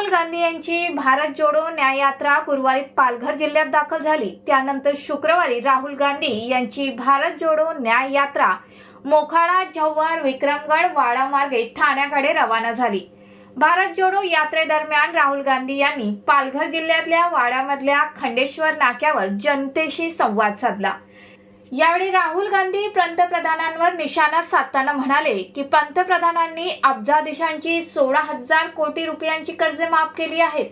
राहुल गांधी यांची भारत जोडो न्याय यात्रा गुरुवारी पालघर जिल्ह्यात दाखल झाली। त्यानंतर शुक्रवारी राहुल गांधी यांची भारत जोडो न्याय यात्रा मोखाडा, जव्हार, विक्रमगड, वाडा मार्गे ठाण्याकडे रवाना झाली। भारत जोडो यात्रेदरम्यान राहुल गांधी यांनी पालघर जिल्ह्यातल्या वाड्यामधल्या खंडेश्वर नाक्यावर जनतेशी संवाद साधला। यावेळी राहुल गांधी पंतप्रधानांवर निशाणा साधताना म्हणाले की पंतप्रधानांनी अब्जाधीशांची 16,000 कोटी रुपयांची कर्जे माफ केली आहेत,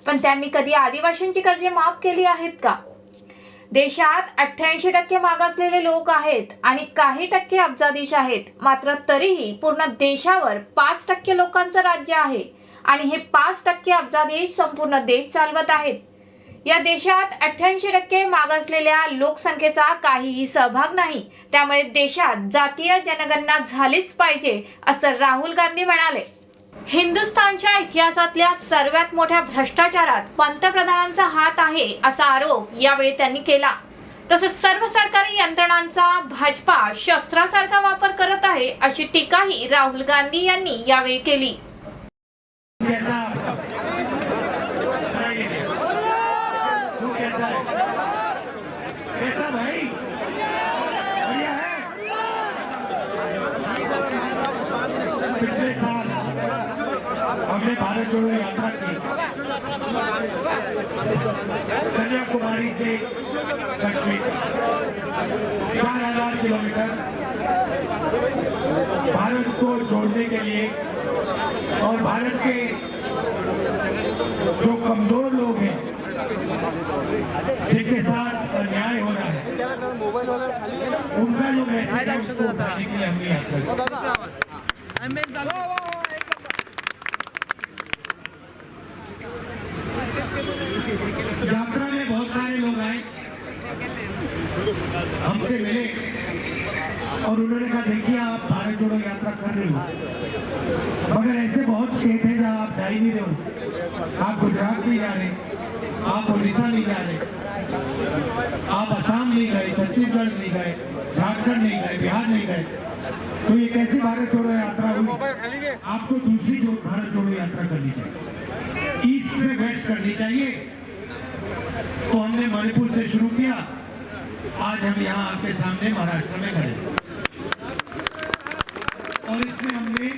पण त्यांनी कधी आदिवासींची कर्जे माफ केली आहेत का? देशात 88% मागासलेले लोक आहेत आणि काही टक्के अब्जाधीश आहेत, मात्र तरीही पूर्ण देशावर 5% लोकांचं राज्य आहे आणि हे 5% अब्जाधीश संपूर्ण देश चालवत आहेत। या देशात 88% मागासलेल्या लोकसंख्येचा काहीही सहभाग नाही, त्यामुळे देशात जातीय जनगणना झालीच पाहिजे असं राहुल गांधी म्हणाले। हिंदुस्थानच्या इतिहासातल्या सर्वात मोठ्या भ्रष्टाचारात पंतप्रधानांचा हात आहे असा आरोप यावेळी त्यांनी केला। तसंच सर्व सरकारी यंत्रणांचा भाजपा शस्त्रासारखा वापर करत आहे अशी टीकाही राहुल गांधी यांनी यावेळी केली। कैसा भाई बढ़िया है। पिछले साल हमने भारत जोड़ो यात्रा की कन्याकुमारी से कश्मीर 4,000 किलोमीटर भारत को जोड़ने के लिए, और भारत के जो कमजोर लोग हैं जिनके साथ अन्याय हो रहा है, उनका जो मैसेज है उसको उठाने के लिए हमने यात्रा यात्रा में बहुत सारे लोग आए, हमसे मिले और उन्होंने कहा देखिए आप भारत जोड़ो यात्रा कर रहे हो, मगर ऐसे बहुत स्टेट है जहां आप जा ही नहीं रहे हो। आप गुजरात नहीं जा रहे, आप उड़ीसा नहीं जा रहे, आप असम नहीं गए, छत्तीसगढ़ नहीं गए, झारखंड नहीं गए, बिहार नहीं गए, तो ये कैसी भारत जोड़ो यात्रा हुई? आपको दूसरी जो भारत जोड़ो यात्रा करनी चाहिए, ईस्ट से वेस्ट करनी चाहिए। तो हमने मणिपुर से शुरू किया, आज हम यहाँ आपके सामने महाराष्ट्र में खड़े, और इसमें हमने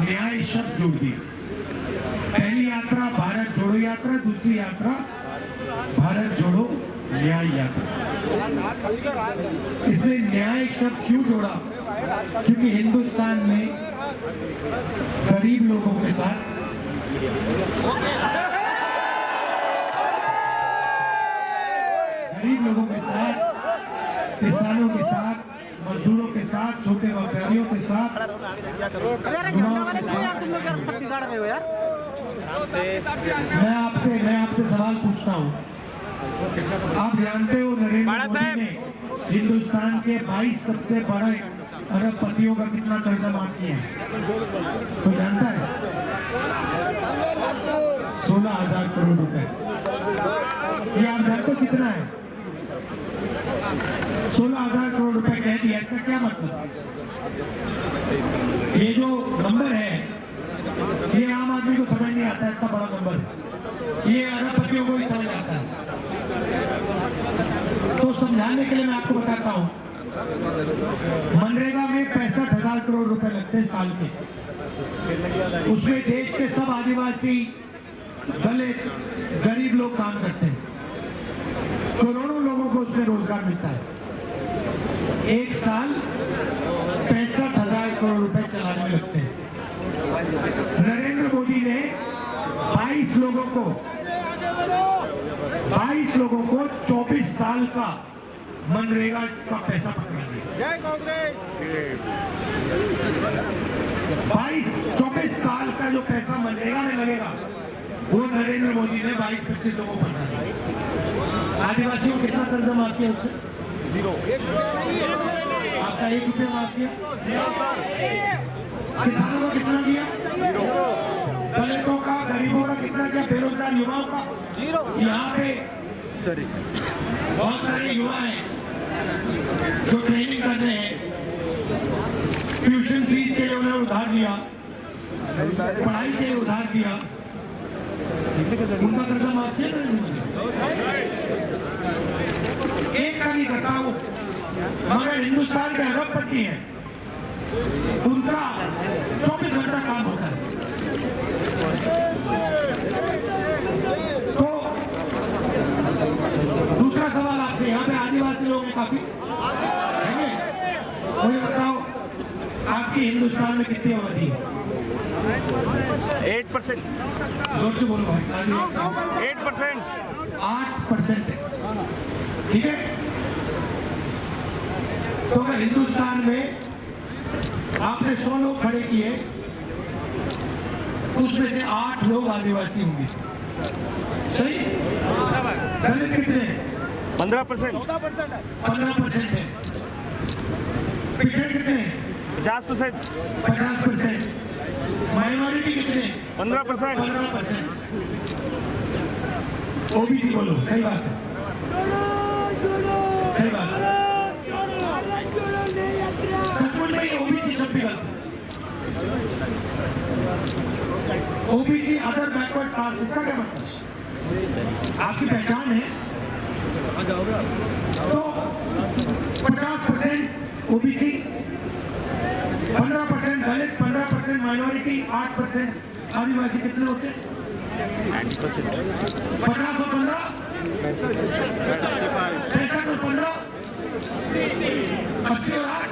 न्याय शब्द जोड़ दिया। पहली यात्रा भारत जोड़ो यात्रा, दूसरी यात्रा भारत जोड़ो न्याय यात्रा। इसमें न्याय शब्द क्यों जोड़ा? क्योंकि हिंदुस्तान में गरीब लोगों के साथ किसानों के साथ, मजदूरों के साथ, छोटे व्यापारियों के साथ, मैं आपसे सवाल पूछता हूँ। आप जानते हो नरेंद्र मोदी ने हिंदुस्तान के 22 सबसे बड़े अरबपतियों का कितना कर्जा माफ किया है? तो जानता है? 16,000 करोड़ रुपए। ये आप जानते हो कितना है? 16,000 करोड़ रुपए कह दिया, इसका क्या मतलब? ये जो नंबर है ये आम आदमी को समझ नहीं आता, इतना बड़ा नंबर है, ये अरबपतियों को ही समझ आता है। तो समझाने के लिए मैं आपको बताता हूं, मनरेगा में 65,000 करोड़ रुपए लगते हैं साल के। उसमें देश के सब आदिवासी, दलित, गरीब लोग काम करते हैं, करोड़ों लोगों को उसमें रोजगार मिलता है। एक साल 65,000 करोड़ रुपए चलाने में लगते हैं। नरेंद्र मोदी ने 22 लोगों को 24 साल का मनरेगा का पैसा पकड़ा दिया। 24 साल का जो पैसा मनरेगा में लगेगा वो नरेंद्र मोदी ने 22-25 लोगों को पकड़ा दिया। आदिवासियों को कितना कर्जा माफ किया? उससे 0। आपका 1 रुपया माफ किया? 0। किसानों को कितना दिया? 0। दलितों का, गरीबों का कितना दिया? बेरोजगार युवाओं का 0। यहाँ पे बहुत सारे युवा हैं जो ट्रेनिंग कर रहे हैं, ट्यूशन फीस के लिए उन्होंने उधार दिया, पढ़ाई के लिए उधार दिया, उनका कर्जा माफ किया ना। एक का नहीं करता वो, मगर हिंदुस्तान के अरबपति हैं, उनका 24 घंटा काम होता है। तो दूसरा सवाल आपसे, यहाँ पे आदिवासी लोग हैं काफी, मुझे बताओ आपकी हिंदुस्तान में कितनी आबादी है? 8%। जोर से बोलो भाई। आदिवासी 8%। 8% है, ठीक है। तो अगर हिंदुस्तान में आपने 100 लोग खड़े किए, उसमें से 8 लोग आदिवासी होंगे, सही? दलित कितने? 15%। 15% है। पिछड़े कितने? 50%। 50%। माइनॉरिटी कितने? 15%। 15%। ओबीसी बोलो, सही बात है, सही बात है। सचमुच में ये ओबीसी शब्द भी गलत है। ओबीसी अदर बैकवर्ड कास्ट, इसका क्या मतलब? आपकी पहचान है तो 50% ओबीसी, 15% दलित, 15% माइनॉरिटी, 8% आदिवासी, कितने होते हैं? 50 और 15, 65 और 15, 80 और 8,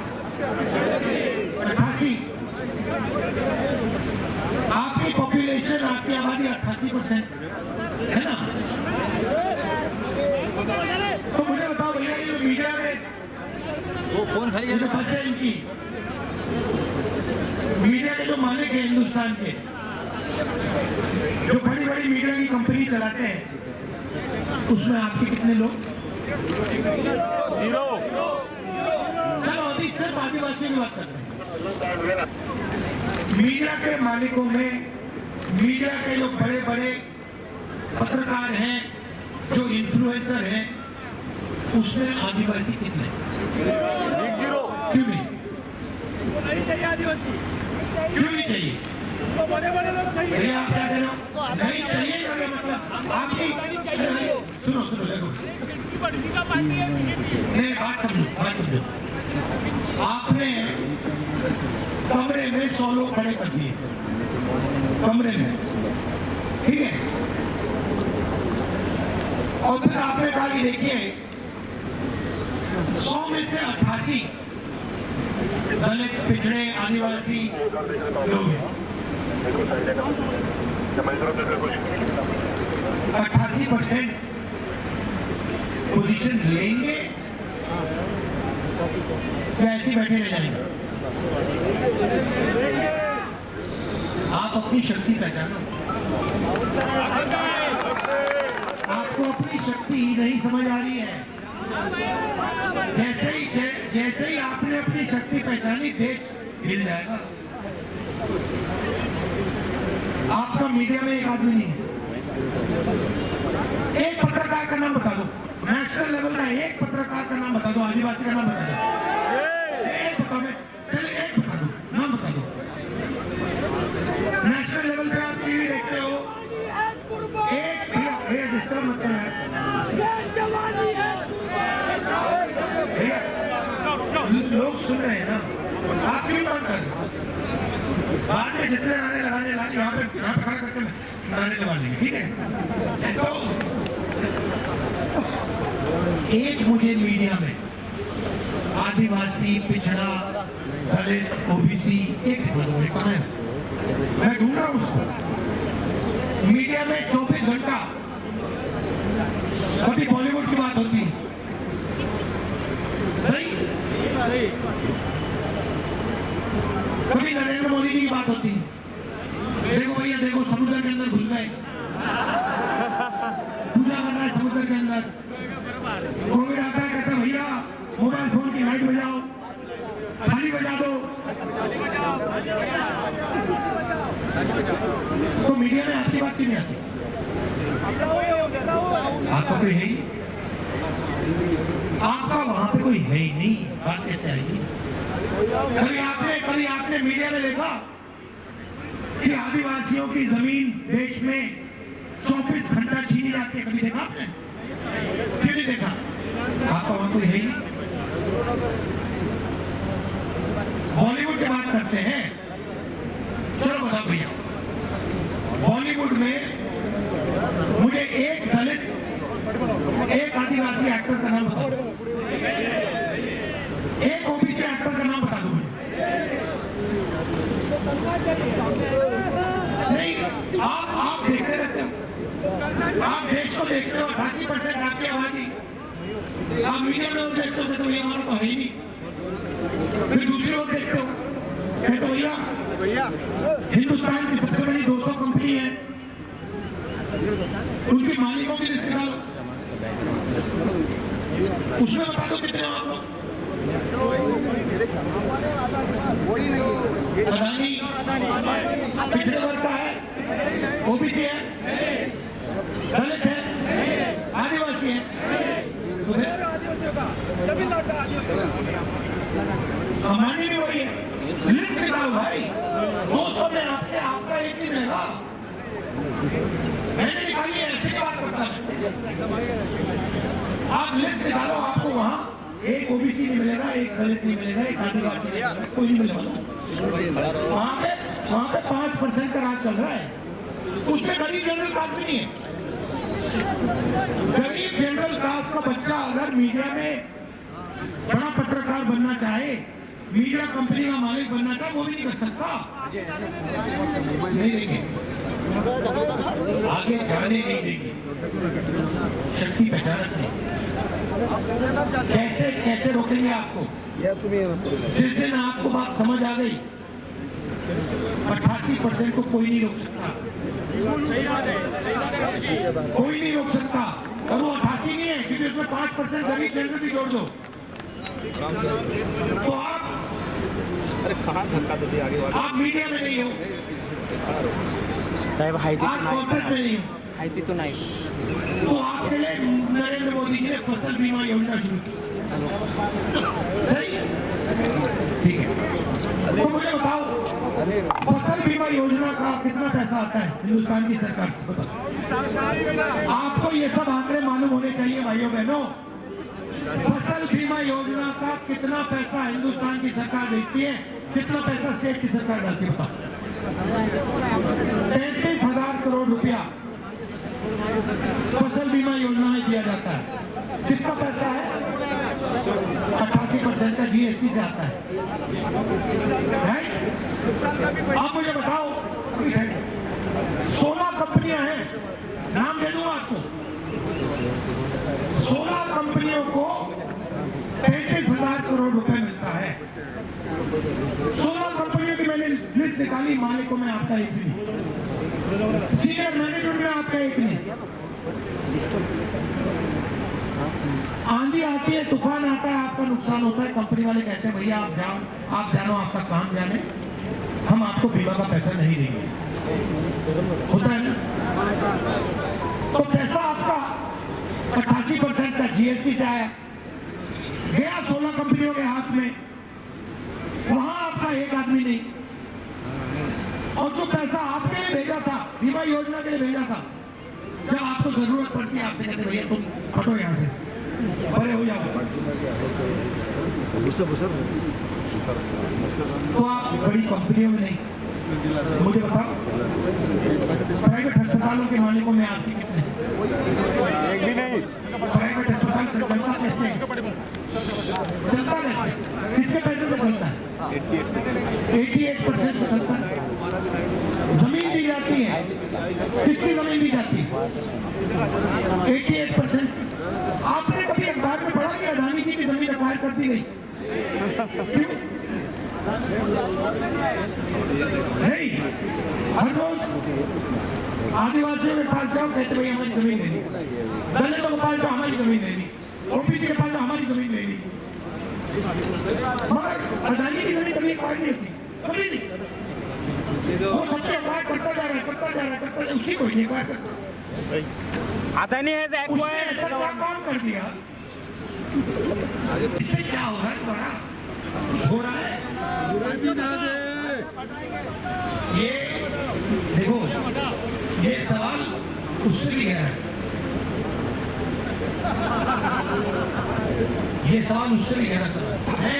88। आपकी पॉपुलेशन, आपकी आबादी 88% है ना? तो मुझे बताओ भैया, ये मीडिया में वो कौन खड़ी ये जो बस है इनकी, मीडिया के जो मालिक है हिंदुस्तान के, जो बड़ी बड़ी मीडिया की कंपनी चलाते हैं, उसमें आपके कितने लोग? 0। चलो अभी सिर्फ आदिवासी की बात करते हैं। मीडिया के मालिकों में, मीडिया के जो बड़े बड़े पत्रकार हैं, जो इन्फ्लुएंसर हैं, उसमें आदिवासी कितने? 0। क्यों नहीं? क्यों नहीं चाहिए? भैया आप क्या कह रहे हो? नहीं चाहिए क्या मतलब? आपकी सुनो सुनो, देखो, नहीं बात समझो। आपने कमरे में 100 लोग खड़े कर दिए, कमरे में, ठीक है, और फिर आपने कहा कि देखिए 100 में से 88 दलित, पिछड़े, आदिवासी लोग हैं। 88% पोजीशन लेंगे या ऐसे बैठे रह जाएंगे? आप अपनी शक्ति पहचानो। आपको अपनी शक्ति नहीं समझ आ रही है। जैसे ही आपने अपनी शक्ति पहचानी, देश हिल जाएगा। आपका मीडिया में एक आदमी नहीं है। एक पत्रकार का नाम बता दो, नेशनल लेवल का एक पत्रकार का नाम बता दो, आदिवासी का नाम बता दो, एक बता दो, पहले एक बता दो, नाम बता दो। नेशनल लेवल पे आप टीवी देखते हो, एक भैया डिस्टर्ब मत करो भैया, लोग सुन रहे हैं ना, आप क्यों बात कर रहे हो? बाद में जितने नारे लगाने लागे यहाँ पे खड़ा करके नारे लगा लेंगे, ठीक है? तो एक मुझे मीडिया में आदिवासी, पिछड़ा, दलित, ओबीसी एक कहाँ है? मैं ढूंढ रहा हूँ उसको। मीडिया में 24 घंटा कभी बॉलीवुड की बात होती है, सही? कभी नरेंद्र मोदी जी की बात होती है। देखो भैया, देखो समुद्र के अंदर घुस गए, पूजा कर रहा है समुद्र के अंदर। कोविड आता है, कहता है भैया मोबाइल फोन की लाइट बजाओ, थाली बजा दो। तो मीडिया में आपकी बात क्यों नहीं आती? आपका कोई है ही, आपका वहां पे कोई है ही नहीं, बात कैसे आएगी? कभी आपने मीडिया में देखा कि आदिवासियों की जमीन देश में 24 घंटा छीनी जाती है? कभी देखा आपने? क्यों नहीं देखा? आपका वहां कोई है ही नहीं। बॉलीवुड की बात करते हैं, चलो बताओ भैया, बॉलीवुड में मुझे एक दलित, एक आदिवासी एक्टर का नाम बताओ, एक ओबीसी एक्टर का नाम बता दो मुझे। नहीं, आप देखते रहते हो, आप देश को देखते हो, 88% आपकी आबादी, आप मीडिया में और देखते हो तो ये हमारा तो है ही नहीं। फिर दूसरी ओर देखते हो, कहते भैया हिंदुस्तान की सबसे बड़ी 200 कंपनी है, उनके मालिकों की लिस्ट निकालो, उसमें बता दो कितने आप लोग। अदानी पिछड़े वर्ग का है, ओबीसी है, दलित है, आदिवासी है, तो फिर अंबानी भी वही है। लिस्ट निकालो भाई, 200 में आपसे आपका एक ही मिलेगा। मैंने निकाली है, ऐसी बात करता है। आप लिस्ट निकालो, आपको वहां एक ओबीसी नहीं मिलेगा, एक दलित नहीं मिलेगा, एक आदिवासी नहीं मिलेगा, कोई नहीं मिलेगा। वहां पे 5% का राज चल रहा है, उसमें गरीब जनरल कास्ट भी नहीं है। गरीब जनरल कास्ट का बच्चा अगर मीडिया में बड़ा पत्रकार बनना चाहे, मीडिया कंपनी का मालिक बनना चाहे, वो भी नहीं कर सकता। नहीं देंगे, आगे जाने नहीं देंगे, शक्ति पहचानत नहीं। कैसे कैसे रोकेंगे आपको? जिस दिन आपको बात समझ आ गई, 88% को कोई नहीं रोक सकता, कोई नहीं रोक सकता। और वो 88 नहीं है, क्योंकि उसमें 5% गरीब जनरल भी जोड़ दो, तो आप मीडिया में नहीं हो, साहेब हायती आप कॉर्पोरेट में नहीं हो, हायती तो नाही। तो आपके लिए नरेंद्र मोदी जी ने फसल बीमा योजना शुरू की, सही? ठीक है, तो मुझे बताओ फसल बीमा योजना का कितना पैसा आता है हिंदुस्तान की सरकार से? बताओ, आपको ये सब आंकड़े मालूम होने चाहिए भाइयों बहनों। फसल बीमा योजना का कितना पैसा हिंदुस्तान की सरकार देती है, कितना पैसा स्टेट की सरकार डालती है? बताओ। 33,000 करोड़ रुपया फसल बीमा योजना में दिया जाता है। किसका पैसा है? 88% का जीएसटी से आता है, राइट? आप मुझे बताओ, 16 कंपनियां हैं, नाम दे दूंगा आपको, 16 कंपनियों को 33,000 करोड़ रुपए मिलता है। 16 कंपनियों की मैंने लिस्ट निकाली, मालिकों में आपका एक नहीं, सीनियर मैनेजमेंट में आपका एक नहीं। आंधी आती है, तूफान आता है, आपका नुकसान होता है, कंपनी वाले कहते हैं भैया आप जाओ, आप जानो, आपका काम जाने, हम आपको बीमा का पैसा नहीं देंगे। होता है ना? तो पैसा आपका 88% का जीएसटी से आया, गया 16 कंपनियों के हाथ में, वहां आपका एक आदमी नहीं। और जो पैसा आपके लिए भेजा था, बीमा योजना के लिए भेजा था, जब आपको जरूरत पड़ती है आपसे कहते भैया तुम हटो यहाँ से, बड़े हो जाओ, तो आप बड़ी कंपनियों में नहीं। मुझे बताओ, प्राइवेट अस्पतालों के मालिकों में आपके कितने? एक भी नहीं। प्राइवेट अस्पताल चलता कैसे? चलता कैसे? किसके पैसे से चलता है? 88% से चलता है। जमीन दी जाती है, किसकी जमीन दी जाती है? 88%। आपने कभी अखबार में पढ़ा कि अदानी जी की जमीन एक्वायर कर दी गई? नहीं, हर रोज आदिवासियों के पास जाओ, कहते भाई हमारी जमीन ले ली, दलितों के पास जाओ हमारी जमीन ले ली, ओबीसी के पास जाओ हमारी जमीन ले ली, मगर अदानी की जमीन कभी एक्वायर नहीं होती, कभी नहीं। वो सबसे एक्वायर करता जा रहा है, करता जा रहा है, करता जा, उसी को ही एक्वायर करता। अदानी है उसने ऐसा क्या काम कर दिया, इससे क्या हो रहा है? बड़ा कुछ हो रहा है? ये देखो, ये सवाल उससे भी गहरा है, ये सवाल उससे भी गहरा सवाल है,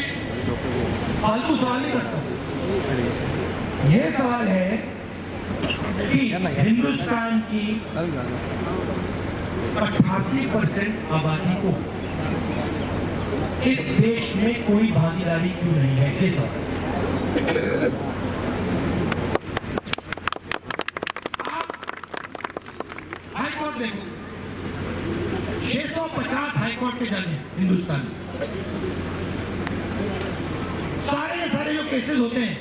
फालतू सवाल नहीं करता। ये सवाल है कि हिंदुस्तान की 88% आबादी को इस देश में कोई भागीदारी क्यों नहीं है, ये सवाल। हाईकोर्ट देखो, 650 हाईकोर्ट के जज हैं हिंदुस्तान में। सारे के सारे जो केसेस होते हैं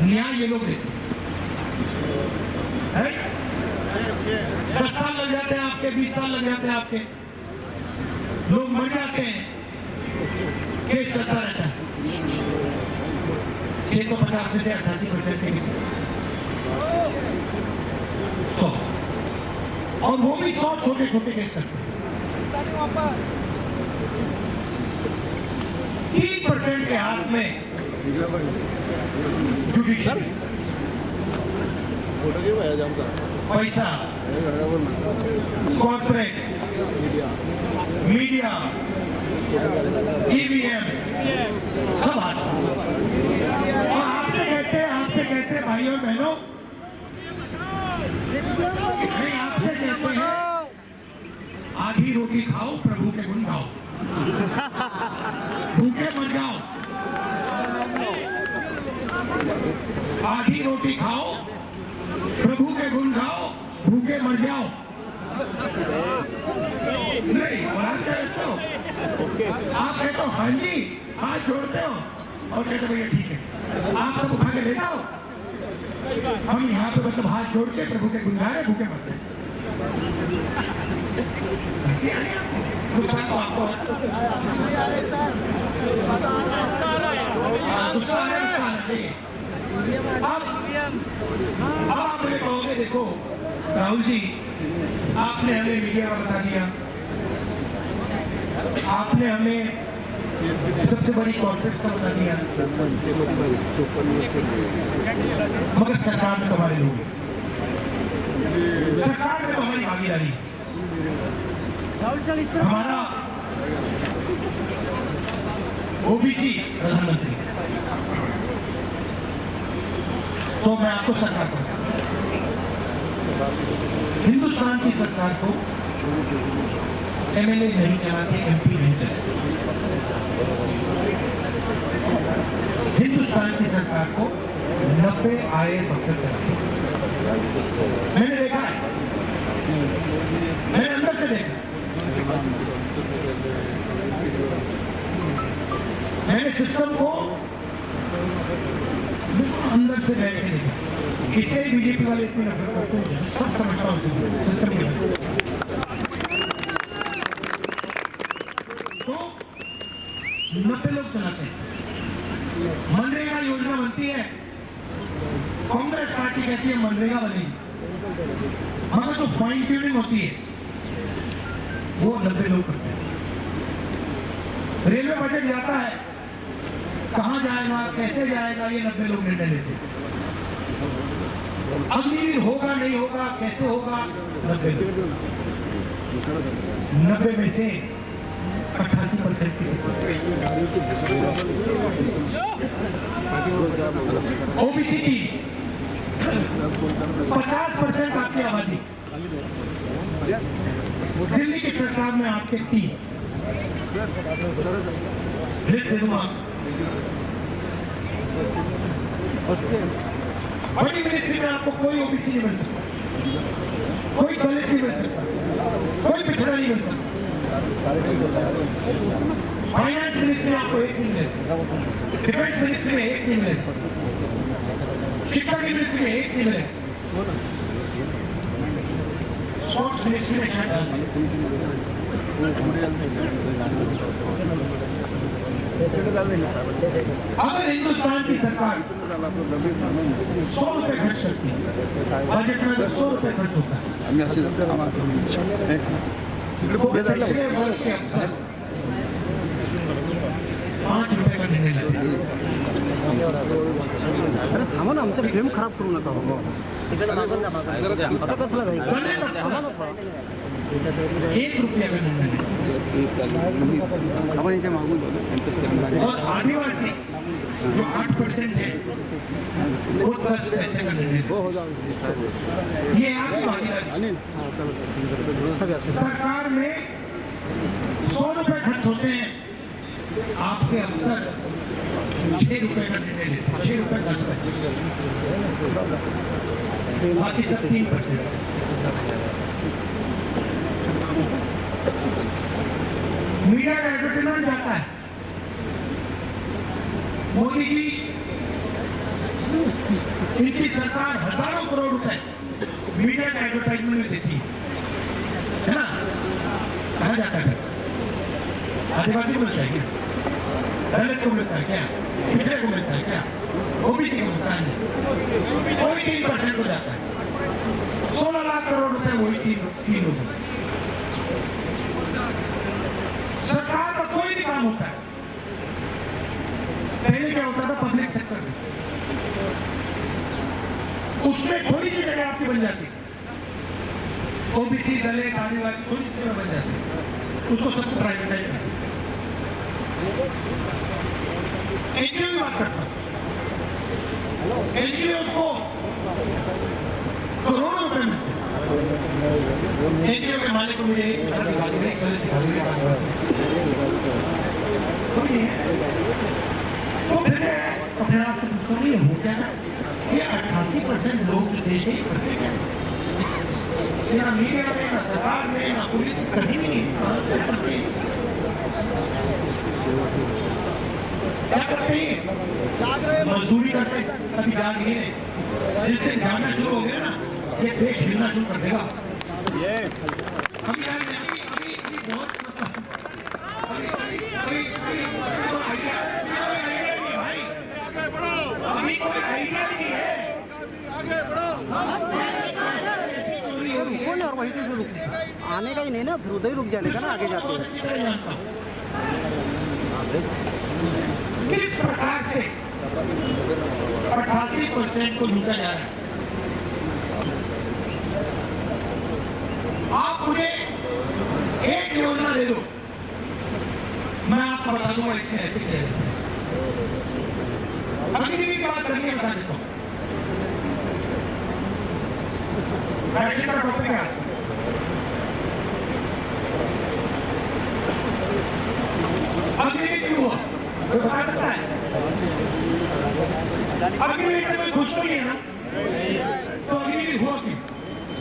न्याय ये लोग देते हैं। 10 साल लग जाते हैं आपके, 20 साल लग जाते हैं आपके, लोग मर जाते हैं, केस चलता रहता है। 650 में से 88% के 100, और वो भी 100 छोटे छोटे केस करते हैं। 3% के हाथ में जुडिशरी, पैसा, कॉर्पोरेट, मीडिया, ईवीएम, सब हाथ। और आपसे कहते हैं भाइयों बहनों, नहीं, आपसे कहते हैं आधी रोटी खाओ, प्रभु के गुण गाओ, भूखे मर जाओ। आधी रोटी खाओ, प्रभु के गुण गाओ, भूखे मर जाओ। नहीं, आप कहते हो, आप कहते हो हाँ जी, हाथ जोड़ते हो और कहते भैया ठीक है, आप सब उठा के ले जाओ, हम यहाँ पे मतलब हाथ जोड़ के प्रभु के गुण गा रहे, भूखे मरते हैं। गुस्सा तो आपको गुस्सा है। अब आप मुझे कहोगे, देखो राहुल जी, आपने हमें मीडिया का बता दिया, आपने हमें सबसे बड़ी कॉर्पोरेट का बता दिया, मगर सरकार में तो हमारे लोग हैं, सरकार में तो हमारी भागीदारी, हमारा ओबीसी प्रधानमंत्री। तो मैं आपको सरकार को, हिंदुस्तान की सरकार को एमएलए नहीं चलाते, एमपी नहीं चलाते, हिंदुस्तान की सरकार को 90 IAS अफसर चलाते। मैंने देखा है, मैंने अंदर से देखा, मैंने सिस्टम को अंदर से बैठ के देखा। इसे बीजेपी वाले इतनी नफरत करते हैं, सब समझता हूँ सिस्टम के। तो 90 लोग चलाते हैं, मनरेगा योजना बनती है, कांग्रेस पार्टी कहती है मनरेगा बनेगी, मगर जो फाइन ट्यूनिंग होती है वो 90 लोग करते हैं। रेलवे बजट जाता है, कहां जाएगा, कैसे जाएगा, ये 90 लोग निर्णय लेते हैं। अग्निवीर होगा नहीं होगा, कैसे होगा, 90 में से 88% ओबीसी की 50% आपकी आबादी, दिल्ली की सरकार में आपके 3 लिस्ट दे दूंगा। बड़ी मिनिस्ट्री में आपको कोई ओबीसी नहीं मिल सकता, कोई दलित नहीं मिल सकता, कोई पिछड़ा नहीं मिल सकता। फाइनेंस मिनिस्ट्री में आपको 1 नहीं मिलेगा, डिफेंस मिनिस्ट्री में 1 नहीं मिलेगा, शिक्षा की मिनिस्ट्री में 1 नहीं मिलेगा, स्पोर्ट्स मिनिस्ट्री में शायद। अगर हिंदुस्तान की सरकार 100 रुपए खर्च करती है, बजट में 100 रुपए खर्च होता है, पिछले वर्ष के अफसर 5 रुपए का निर्णय लेते हैं। अरे थांबा ना, आमचं गेम खराब करू नका बाबा. आता कसला काही दलित अफसर 1 रुपया का निर्णय नहीं. आपण यांच्या मागून और आदिवासी जो 8% है वो 10 पैसे का निर्णय. हो जाऊ. ये आपकी भागीदारी. अनिल सरकार में 100 रुपए खर्च होते हैं, आपके अफसर 6 रुपए का निर्णय लेते हैं. 6 रुपए 10 पैसे, बाकी सब 3%. मीडिया का एडवर्टाइजमेंट जाता है, मोदी जी इनकी सरकार हजारों करोड़ रुपए मीडिया का एडवर्टाइजमेंट में देती है ना. कहा जाता है आदिवासी को मिलता है क्या, दलित को मिलता है क्या, पिछड़े को मिलता है क्या, ओबीसी को मिलता है. कोई 3% को जाता है. 16 लाख करोड़ रुपए वही तीन लोगों. सरकार का कोई भी काम होता है, पहले क्या होता था पब्लिक सेक्टर में, उसमें थोड़ी सी जगह आपकी बन जाती, ओबीसी दलित आदिवासी थोड़ी सी जगह बन जाती, उसको सबको प्राइवेटाइज करते. एनजीओ की बात करता हूं, एनजीओ को करोड़ों रुपए मिलते. एनजीओ के मालिक को मुझे एक पैसा दिखा दीजिए, एक पैसा दिखा दीजिए आदिवासी. कोई नहीं है. तो फिर मैं अपने आप से पूछता हूँ ये हो क्या ना, ये 88% लोग जो देश के करते क्या, ये ना मीडिया में, ना सरकार में, ना पुलिस में, कहीं भी नहीं. क्या करते हैं, मजदूरी करते हैं. अभी जाग नहीं रहे, जिस दिन जागना शुरू हो गया ना, ये देश हिलना शुरू कर देगा. अभी बहुत अभी कोई आइडिया नहीं है भाई, अभी कोई आइडिया नहीं है. कौन और वही तो रुक आने का ही नहीं ना, फिर उधर ही रुक जाने का ना, आगे जाते हैं. किस प्रकार से 88% को लूटा जा रहा है. आप मुझे एक योजना दे दो, मैं आपको बता दूंगा इसमें ऐसे क्या है. अग्निवीर की बात करनी है, बता देता हूं. इलेक्शन का टॉपिक है आज. अग्निवीर क्यों हुआ कोई बता सकता है? अग्निवीर से कोई खुश तो नहीं है ना, तो अग्निवीर हुआ क्यों?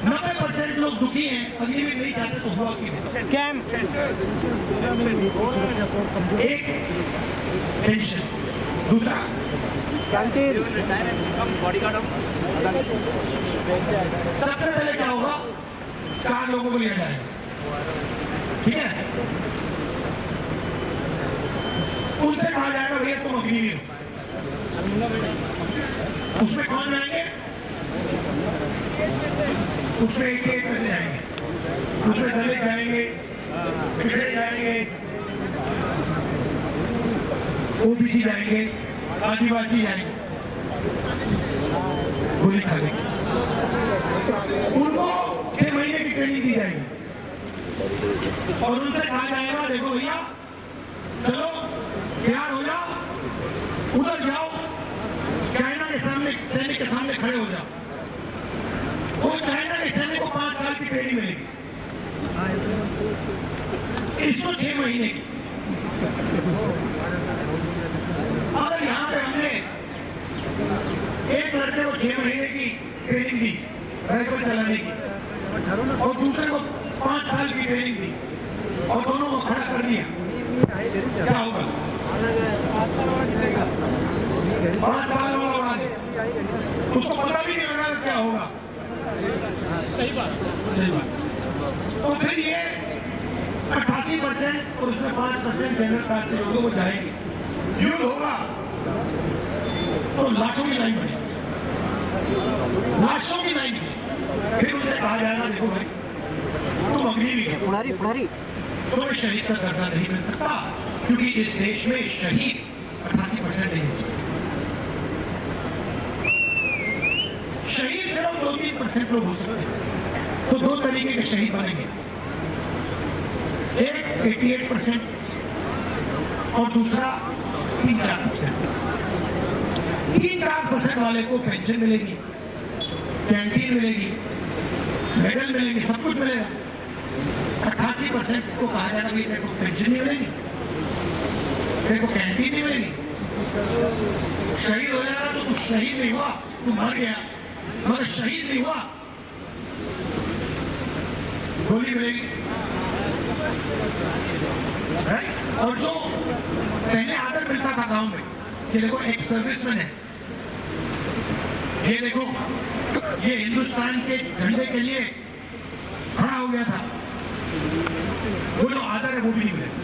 90% लोग दुखी हैं, अग्निवीर नहीं चाहते तो हुआ क्यों? स्कैम. एक पेंशन, दूसरा कैंटीन. सबसे पहले क्या होगा, 4 लोगों को लिया जाएगा, ठीक है. उनसे कहा जाएगा भैया तुम अग्निवीर हो. उसमें कौन जाएंगे, उसमें एक में से जाएंगे, उसमें दलित जाएंगे, पिछड़े जाएंगे, ओबीसी जाएंगे, आदिवासी जाएंगे, गोली खा लेंगे. उनको 6 महीने की ट्रेनिंग दी जाएगी और उनसे कहा जाएगा देखो भैया चलो तैयार हो जाओ, उधर जाओ, चाइना के सामने सैनिक के सामने खड़े हो जाओ. वो चाइना के सैनिक को 5 साल की ट्रेनिंग मिलेगी, इसको 6 महीने की. अगर यहाँ पे हमने एक लड़के को 6 महीने की ट्रेनिंग दी राइफल चलाने की और दूसरे को 5 साल की ट्रेनिंग दी और दोनों को खड़ा कर दिया, क्या होगा? 5 साल वाला बाद उसको पता भी नहीं लगा क्या होगा. सही बात. तो फिर ये 88% और उसमें 5% जनरल कास्ट के लोगों को जाएंगे. युद्ध होगा तो लाशों की लाइन बनेगी, लाशों की लाइन. फिर उनसे कहा जाएगा देखो भाई तुम अग्निवीर हो, पुनारी तुम्हें शहीद का दर्जा नहीं मिल सकता क्योंकि इस देश में शहीद 88% नहीं हो सकते. 88% लोग हो सकते हैं। तो दो तरीके के शहीद बनेंगे, एक 88% और दूसरा 3-4%। 3-4% वाले को पेंशन मिलेगी, कैंटीन मिलेगी, मेडल मिलेंगे, सब कुछ मिलेगा। 88% को कहा जाएगा कि तेरे को पेंशन नहीं मिलेगी, तेरे को कैंटीन नहीं मिलेगी, शहीद हो जाएगा तो तू शहीद नहीं हुआ, तू मर गया, मगर शहीद नहीं हुआ, गोली मिलेगी। राइट? और जो पहले आदर मिलता था गांव में कि देखो एक सर्विसमैन है, ये देखो ये हिंदुस्तान के झंडे के लिए खड़ा हो गया था, वो जो आदर है वो भी नहीं मिलेगा।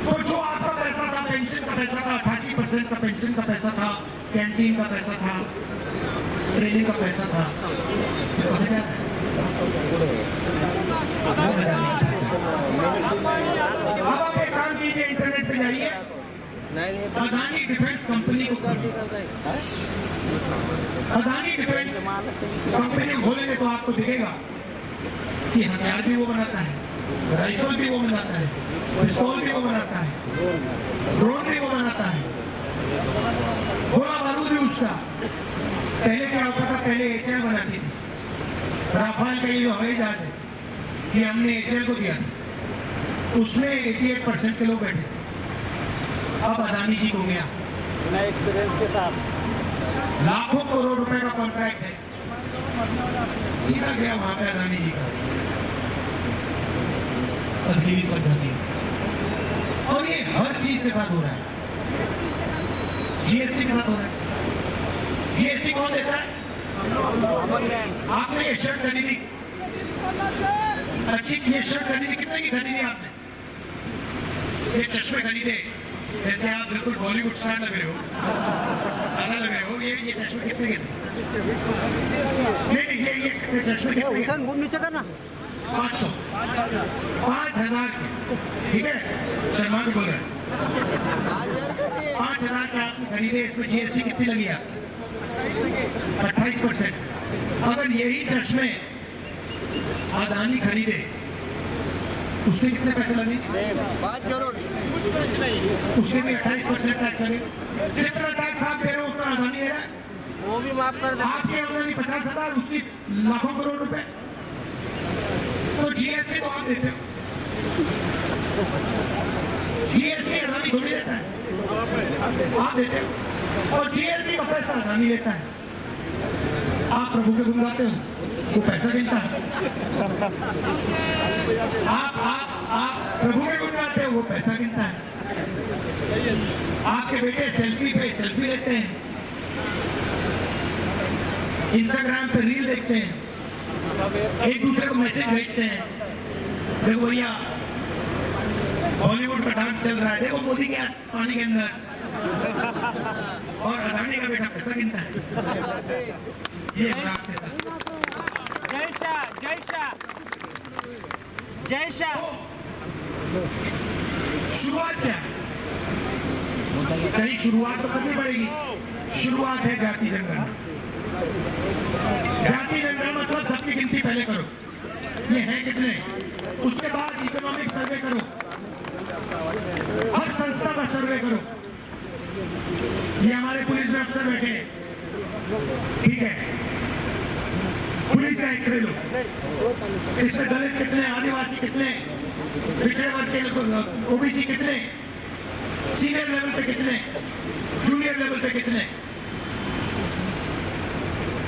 तो जो आपका पैसा था, पेंशन का पैसा था, 88% का पेंशन का पैसा था, कैंटीन का पैसा था, ट्रेनिंग का पैसा था, तो क्या था? अब आप एक काम कीजिए, इंटरनेट पे जाइए, अदानी डिफेंस कंपनी को अदानी डिफेंस कंपनी खोलेंगे तो आपको दिखेगा कि हथियार भी वो बनाता है, राइफल भी वो बनाता है, पिस्तौल भी वो बनाता है, ड्रोन भी वो बनाता है, गोला बारूद भी उसका। पहले क्या होता था, पहले एचएल बनाती थी, राफेल का ये जो हवाई जहाज है ये हमने एचएल को दिया था, उसमें 88% के लोग बैठे थे। अब अदानी जी को गया, एक्सपीरियंस के साथ लाखों करोड़ रुपए का कॉन्ट्रैक्ट है, सीधा गया वहां पे अदानी जी का, तब्दीली समझा दी। और ये हर चीज के साथ हो रहा है, जीएसटी के साथ हो रहा है। जीएसटी कौन देता है? आपने ये शर्ट खरीदी, अच्छी ये शर्ट खरीदी, कितने की खरीदी आपने? ये चश्मे खरीदे, जैसे आप बिल्कुल बॉलीवुड स्टार लग रहे हो, दादा लग रहे हो, ये चश्मे कितने के थे? नहीं, ये चश्मे कितने के? नीचे करना 500, 5000 के, ठीक है? शर्मा भी बोल रहे हैं 5000 के आपने खरीदे, इसमें जीएसटी कितनी लगी आप? 28%। अगर यही चश्मे अदानी खरीदे, उसके कितने पैसे लगे? 5 करोड़ उसके भी 28% टैक्स लगे। जितना टैक्स आप दे रहे हो उतना अदानी दे रहा है। वो भी माफ कर दे। आपकी आमदनी 50,000, उसकी लाखों करोड़ रुपए, तो जीएसटी तो आप देते हो। जीएसटी अदानी थोड़ी देता है, आप देते हो, और जीएसटी का पैसा अदानी लेता है। आप प्रभु के गुण गाते हो, वो पैसा देता है। आप प्रभु के गुण गाते हो, वो पैसा गिनता है। आपके बेटे सेल्फी पे सेल्फी लेते हैं, इंस्टाग्राम पे रील देखते हैं, एक दूसरे को मैसेज भेजते हैं, देखो भैया बॉलीवुड का डांस चल रहा है, देखो मोदी के हाथ पानी के अंदर, और अदानी का बेटा पैसा गिनता है। ये है आपके साथ। जय शाह, जय शाह, जय शाह। शुरुआत क्या है? कहीं शुरुआत तो करनी पड़ेगी। शुरुआत है जाति जनगणना। जाति जनगणना मतलब सबकी गिनती पहले करो, ये है कितने, उसके बाद इकोनॉमिक सर्वे करो, हर संस्था का सर्वे करो। ये हमारे पुलिस में अफसर बैठे हैं, ठीक है, पुलिस का एक्सरे लो, इसमें दलित कितने, आदिवासी कितने, पिछड़े वर्ग के ओबीसी कितने, सीनियर लेवल पे कितने, जूनियर लेवल पे कितने,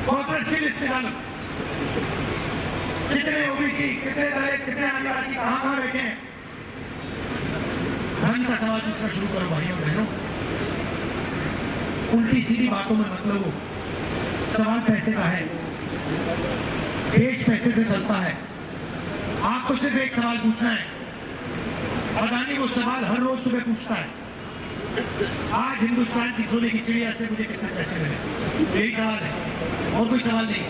कॉर्पोरेट की लिस्ट निकालो, कितने ओबीसी, कितने दलित, कितने आदिवासी कहां बैठे हैं। धन का सवाल पूछना शुरू करो भाइयों बहनों, उल्टी सीधी बातों में मत लगो। सवाल पैसे का है, देश पैसे से चलता है। आपको सिर्फ एक सवाल पूछना है, अदानी वो सवाल हर रोज सुबह पूछता है, आज हिंदुस्तान की सोने की चिड़िया से मुझे कितने पैसे मिले, यही सवाल है, और कोई सवाल नहीं।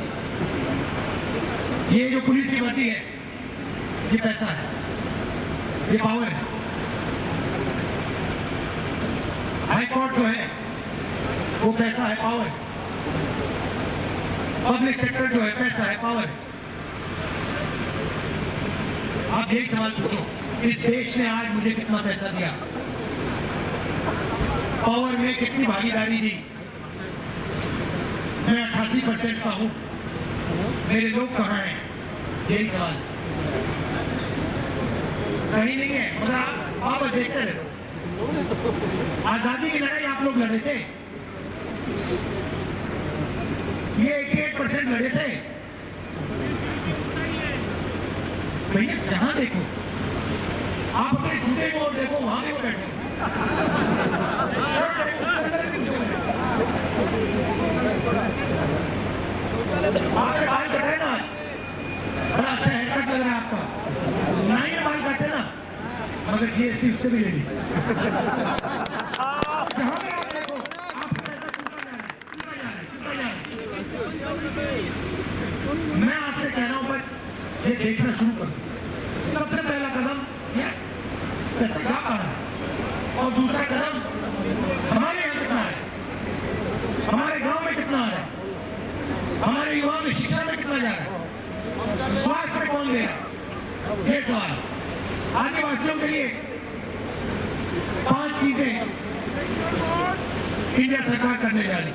ये जो पुलिस की भर्ती है, ये पैसा है, ये पावर है। हाई कोर्ट जो है वो पैसा है, पावर है। पब्लिक सेक्टर जो है पैसा है, पावर है। आप यही सवाल पूछो, इस देश ने आज मुझे कितना पैसा दिया, पावर में कितनी भागीदारी दी। मैं 88% का हूं, मेरे लोग कहां हैं? यही सवाल कहीं नहीं है, मगर आप बस देखते रहे। आजादी की लड़ाई आप लोग लड़े थे, ये 88% लड़े थे भैया। जहां देखो आप अपने जूते को और देखो, वहां भी वो बैठे। आपके बाल कटे ना, बड़ा अच्छा हेयर कट लग रहा है आपका। नहीं बाल काटे ना, मगर जीएसटी उससे भी ले ली। जहां भी आप देखो, आपको पैसा चूसा जा रहा है। मैं आपसे कह रहा हूं, बस ये देखना शुरू करो। सबसे पहला कदम ये पैसा जा रहा है, और दूसरा कदम हमारे यहाँ कितना है, हमारे गांव में कितना आ रहा है, हमारे युवाओं में शिक्षा में कितना जा रहा है, स्वास्थ्य में कौन दे रहा है, ये सवाल। आदिवासियों के लिए 5 चीजें इंडिया सरकार करने जा रही।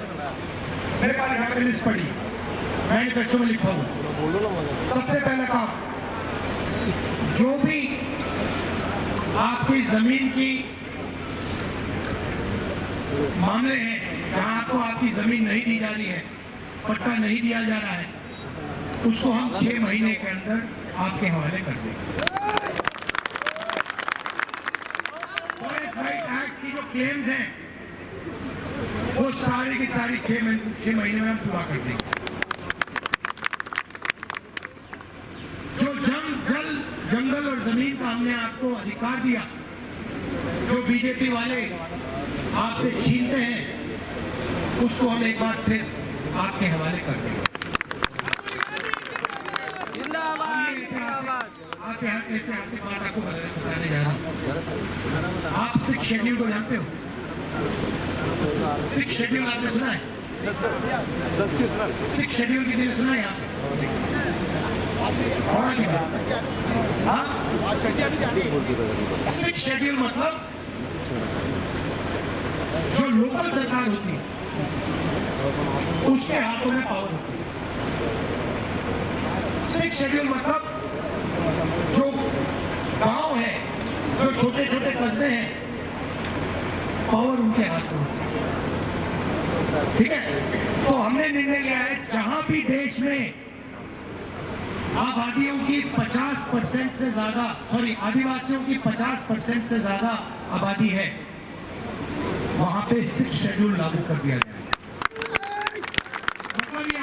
मेरे पास यहाँ पे लिस्ट पड़ी, मैनिफेस्टो में लिखा हुआ। सबसे पहला काम, जो भी आपकी जमीन की मामले हैं, जहां आपको आपकी जमीन नहीं दी जा रही है, पट्टा नहीं दिया जा रहा है, उसको हम 6 महीने के अंदर आपके हवाले कर देंगे। फॉरेस्ट राइट एक्ट की जो क्लेम्स हैं, वो सारी की सारी 6 महीने में हम पूरा कर देंगे। जो जल जंगल और जमीन का हमने आपको अधिकार दिया, जो बीजेपी वाले आपसे छीनते हैं, उसको हम एक बार फिर आपके हवाले कर देंगे। ऐतिहासिक बात आपको बताने जा रहा हूं। आप 6 शेड्यूल को जानते हो? 6 शेड्यूल आपने सुना है? 6 शेड्यूल किसी ने सुना है? यहाँ 6 शेड्यूल मतलब जो लोकल सरकार होती है उसके हाथों में पावर होती है। 6 शेड्यूल मतलब जो गांव है, जो छोटे छोटे कस्बे हैं, पावर उनके हाथ में होती है। ठीक है, तो हमने निर्णय लिया है, जहां भी देश में आबादियों की 50% से ज्यादा, आदिवासियों की 50% से ज्यादा आबादी है, वहां पे 6 शेड्यूल लागू कर दिया जाए। मतलब ये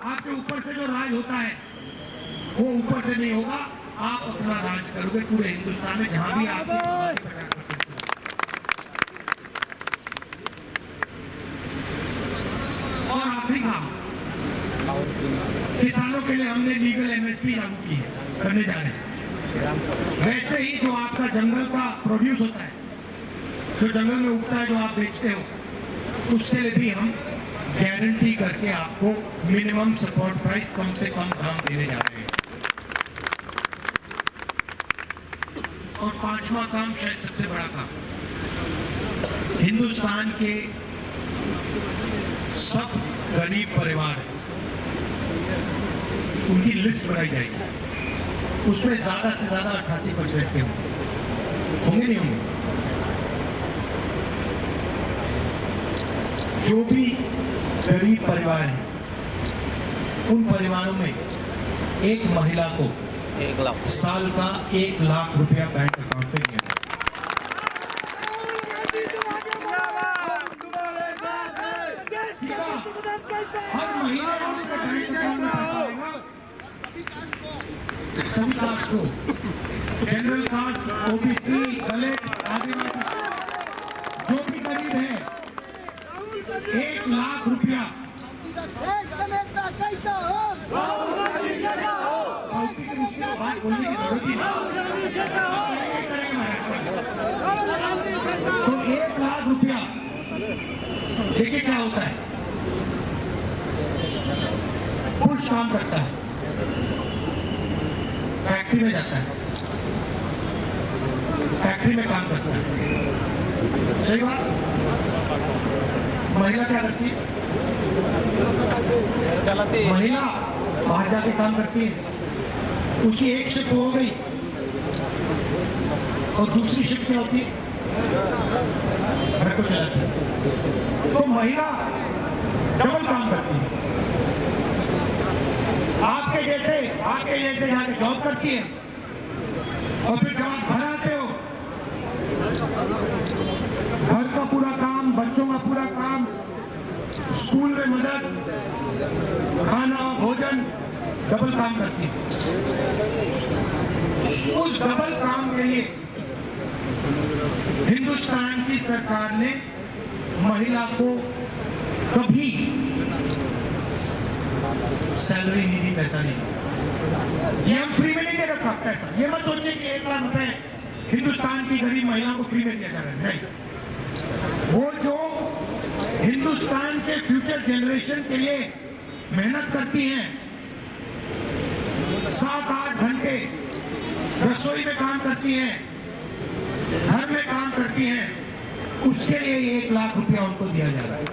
आपके ऊपर से जो राज होता है, वो ऊपर से नहीं होगा, आप अपना राज करोगे पूरे हिंदुस्तान में, जहां भी आपकी आबादी 50% से। और आखिरी काम, किसानों के लिए हमने लीगल एमएसपी लागू की है, करने जा रहे हैं। वैसे ही जो आपका जंगल का प्रोड्यूस होता है, जो जंगल में उगता है, जो आप बेचते हो, उसके लिए भी हम गारंटी करके आपको मिनिमम सपोर्ट प्राइस कम से कम दाम देने जा रहे हैं। और 5वां काम, शायद सबसे बड़ा काम, हिंदुस्तान के सब गरीब परिवार, उनकी लिस्ट बनाई जाएगी। उसमें ज्यादा से ज्यादा 88% के होंगे, नहीं होंगे? जो भी गरीब परिवार हैं, उन परिवारों में एक महिला को 1 लाख साल का 1 लाख रुपया बैंक अकाउंट में दिया। हर महीने उनके बैंक अकाउंट में पैसा आएगा। सभी कास्ट को, जनरल कास्ट, ओबीसी, दलित, आदिवासी, जो भी गरीब है, 1 लाख रुपया बात बोलने की जरूरत ही नहीं। तो 1 लाख रुपया देखिए क्या होता है। पुरुष काम करता है, फैक्ट्री में जाता है, फैक्ट्री में काम करता है, सही बात। महिला क्या करती है? महिला बाहर जाके काम करती है, उसकी एक शिफ्ट हो गई और दूसरी शिफ्ट क्या होती है? घर को चलाती है। तो महिला डबल काम करती है। आपके जैसे जाके जॉब करती है और फिर जब आप घर आते हो, घर का पूरा काम, बच्चों का पूरा काम, स्कूल में मदद, खाना, भोजन, डबल काम करती है। उस डबल काम के लिए हिंदुस्तान की सरकार ने महिला को कभी सैलरी नहीं दी, पैसा नहीं। ये हम फ्री में नहीं दे रखा पैसा। ये मत सोचिए कि 1 लाख रुपए हिंदुस्तान की गरीब महिला को फ्री में दिया जा रहा है, नहीं। वो जो हिंदुस्तान के फ्यूचर जनरेशन के लिए मेहनत करती हैं, 7-8 घंटे रसोई में काम करती हैं, घर में काम करती हैं, उसके लिए 1 लाख रुपया उनको दिया जा रहा है।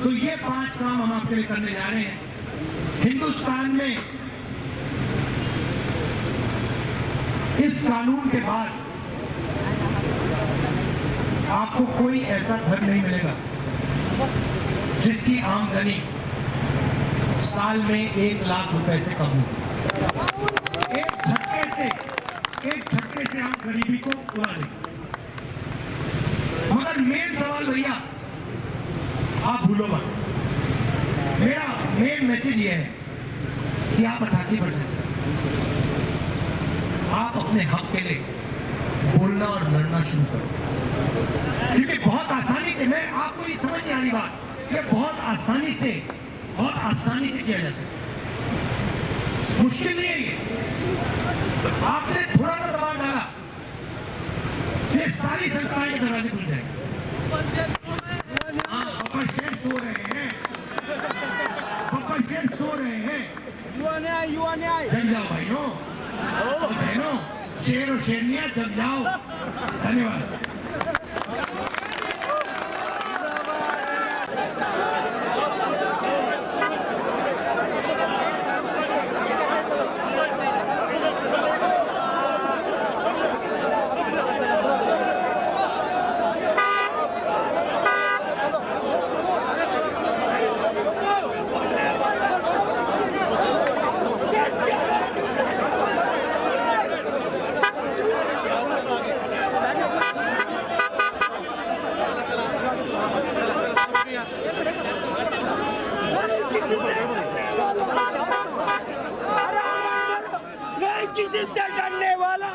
तो ये 5 काम हम आपके लिए करने जा रहे हैं। हिंदुस्तान में इस कानून के बाद आपको कोई ऐसा घर नहीं मिलेगा जिसकी आमदनी साल में 1 लाख रुपए से कम हो। एक झटके से आप गरीबी को उड़ा दें। मगर मेन सवाल भैया आप भूलो मत। मेरा मेन मैसेज ये है कि आप 88% आप अपने हक के लिए बोलना और लड़ना शुरू करो। क्योंकि बहुत आसानी से, मैं आपको ये समझ नहीं आ रही बात, ये बहुत आसानी से किया जा सकता। मुश्किल नहीं है ये। आपने थोड़ा सा दबाव डाला, ये सारी संस्थाएं के दरवाजे खुल जाएंगे। हाँ, पापा शेर सो रहे हैं, पापा शेर सो रहे हैं। युवा न्याय जग जाओ भाइयों और बहनों, शेर और शेरनियां जग जाओ। धन्यवाद। नहीं किसी से डरने वाला।